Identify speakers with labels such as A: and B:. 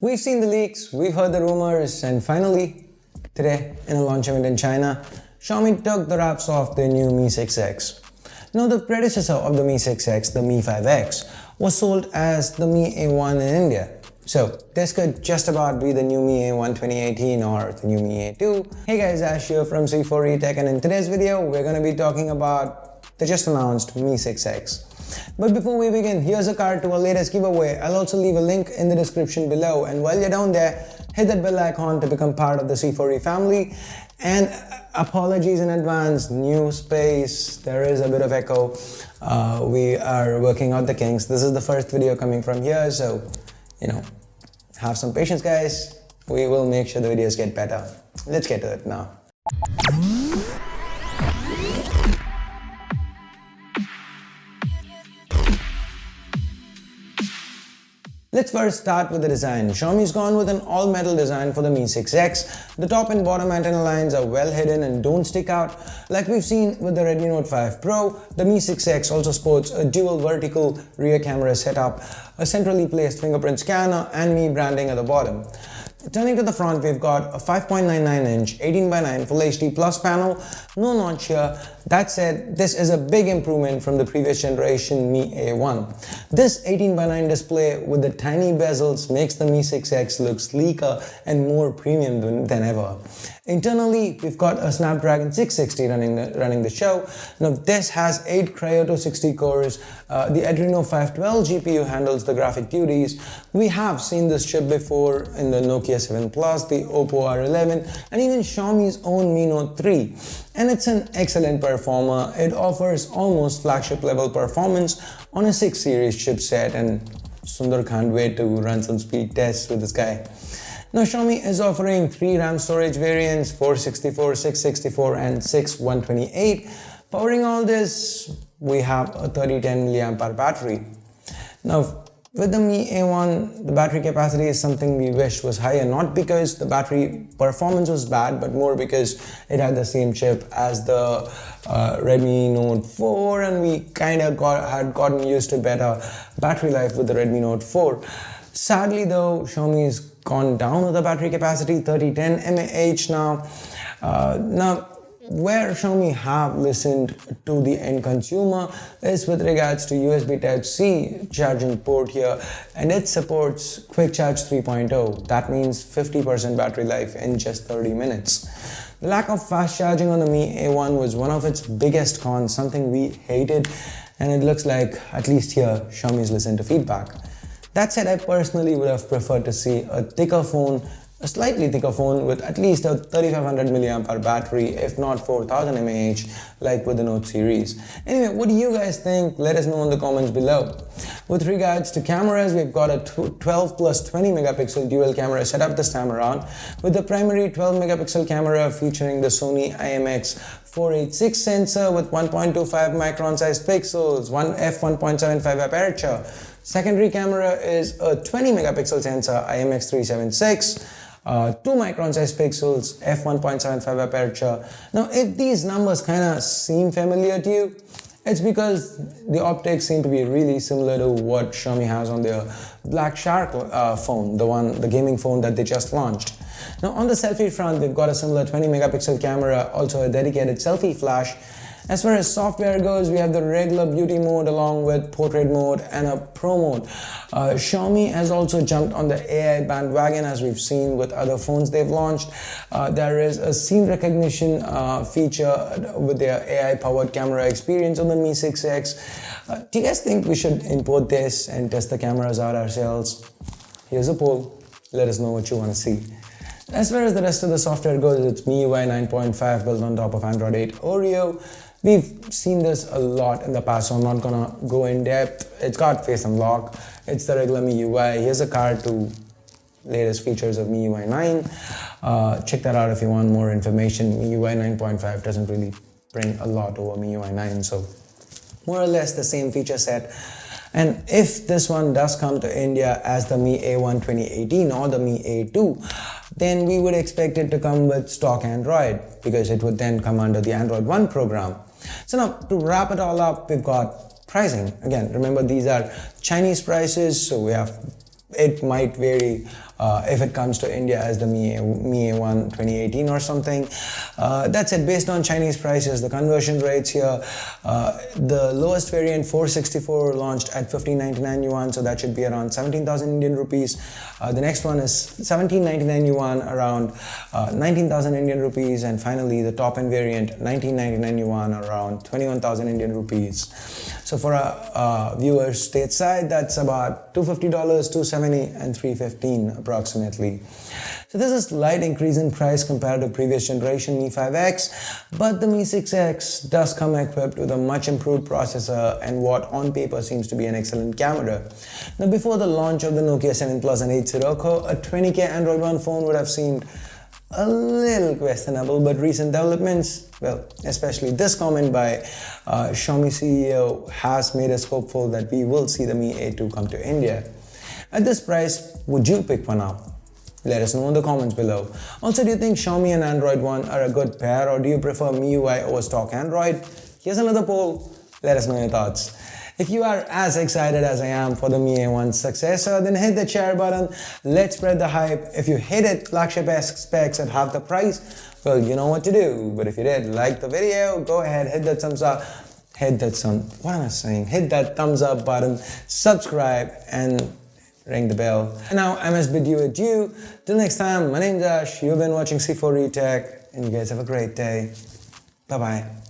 A: We've seen the leaks, we've heard the rumors, and finally, today, in a launch event in China, Xiaomi took the wraps off their new Mi 6X. Now, the predecessor of the Mi 6X, the Mi 5X, was sold as the Mi A1 in India. So, this could just about be the new Mi A1 2018 or the new Mi A2. Hey guys, Ash here from C4E Tech, and in today's video, we're going to be talking about the just announced Mi 6X. But before we begin, here's a card to our latest giveaway. I'll also leave a link in the description below, and while you're down there, hit that bell icon to become part of the C4E family. And apologies in advance, new space, there is a bit of echo. We are working out the kinks. This is the first video coming from here, so have some patience guys. We will make sure the videos get better. Let's get to it now. Let's first start with the design. Xiaomi's gone with an all-metal design for the Mi 6X. The top and bottom antenna lines are well hidden and don't stick out. Like we've seen with the Redmi Note 5 Pro, the Mi 6X also sports a dual vertical rear camera setup, a centrally placed fingerprint scanner, and Mi branding at the bottom. Turning to the front, we've got a 5.99-inch 18:9 Full HD Plus panel, no notch here. That said, this is a big improvement from the previous generation Mi A1. This 18:9 display with the tiny bezels makes the Mi 6X look sleeker and more premium than ever. Internally, we've got a Snapdragon 660 running the show. Now, this has 8 Cryo 260 cores. The Adreno 512 GPU handles the graphic duties. We have seen this chip before in the Nokia 7 Plus, the Oppo R11, and even Xiaomi's own Mi Note 3. And it's an excellent performer. It offers almost flagship level performance on a 6 series chipset, and Sundar can't wait to run some speed tests with this guy. Now, Xiaomi is offering 3 RAM storage variants, 464, 664 and 6128. Powering all this, we have a 3010 mAh battery. Now, with the Mi A1, the battery capacity is something we wished was higher, not because the battery performance was bad, but more because it had the same chip as the Redmi Note 4, and we kind of had gotten used to better battery life with the Redmi Note 4. Sadly though, Xiaomi's gone down with the battery capacity, 3010 mAh now. Where Xiaomi have listened to the end consumer is with regards to USB Type-C charging port here, and it supports Quick Charge 3.0. That means 50% battery life in just 30 minutes. The lack of fast charging on the Mi A1 was one of its biggest cons, something we hated, and it looks like, at least here, Xiaomi's listened to feedback. That said, I personally would have preferred to see a slightly thicker phone with at least a 3500 mAh battery, if not 4000 mAh, like with the Note series. Anyway, what do you guys think? Let us know in the comments below. With regards to cameras, we've got a 12 plus 20 megapixel dual camera setup this time around, with the primary 12 megapixel camera featuring the Sony IMX486 sensor with 1.25 micron sized pixels, f1.75 aperture. Secondary camera is a 20 megapixel sensor IMX376, 2 micron size pixels, f1.75 aperture. Now, if these numbers kind of seem familiar to you, it's because the optics seem to be really similar to what Xiaomi has on their Black Shark phone, the gaming phone that they just launched. Now, on the selfie front, we've got a similar 20 megapixel camera, also a dedicated selfie flash. As far as software goes, we have the regular beauty mode along with portrait mode and a pro mode. Xiaomi has also jumped on the AI bandwagon, as we've seen with other phones they've launched. There is a scene recognition feature with their AI-powered camera experience on the Mi 6X. Do you guys think we should import this and test the cameras out ourselves? Here's a poll. Let us know what you want to see. As far as the rest of the software goes, it's MIUI 9.5 built on top of Android 8 Oreo. We've seen this a lot in the past, so I'm not gonna go in depth. It's got face unlock. It's the regular MIUI. Here's a card to latest features of MIUI 9. Check that out if you want more information. MIUI 9.5 doesn't really bring a lot over MIUI 9, so more or less the same feature set. And if this one does come to India as the Mi A1 2018 or the Mi A2, then we would expect it to come with stock Android, because it would then come under the Android One program. So now, to wrap it all up, we've got pricing. Again, remember these are Chinese prices, so it might vary if it comes to India as the MIUI 2018 or something. That's it. Based on Chinese prices, the conversion rates here, the lowest variant 464 launched at 1599 yuan, so that should be around 17,000 Indian rupees. The next one is 1799 yuan, around 19,000 Indian rupees, and finally the top end variant 1999 yuan, around 21,000 Indian rupees. So for our viewers stateside, that's about $250, $270, and $315 approximately. So there's a slight increase in price compared to previous generation Mi 5X, but the Mi 6X does come equipped with a much improved processor and what on paper seems to be an excellent camera. Now before the launch of the Nokia 7 Plus and 8 Sirocco, a 20K Android One phone would have seemed a little questionable, but recent developments, well, especially this comment by Xiaomi CEO has made us hopeful that we will see the Mi A2 come to India. At this price, would you pick one up? Let us know in the comments below. Also, do you think Xiaomi and Android One are a good pair, or do you prefer MIUI over stock Android? Here's another poll. Let us know your thoughts. If you are as excited as I am for the Mi A1's successor, then hit the share button. Let's spread the hype. If you hit it, flagship specs at half the price, well, you know what to do. But if you did like the video, go ahead, hit that thumbs up. Hit that thumbs up button, subscribe, and ring the bell. And now I must bid you adieu. Till next time, my name's Ash. You've been watching C4 Retech, and you guys have a great day. Bye-bye.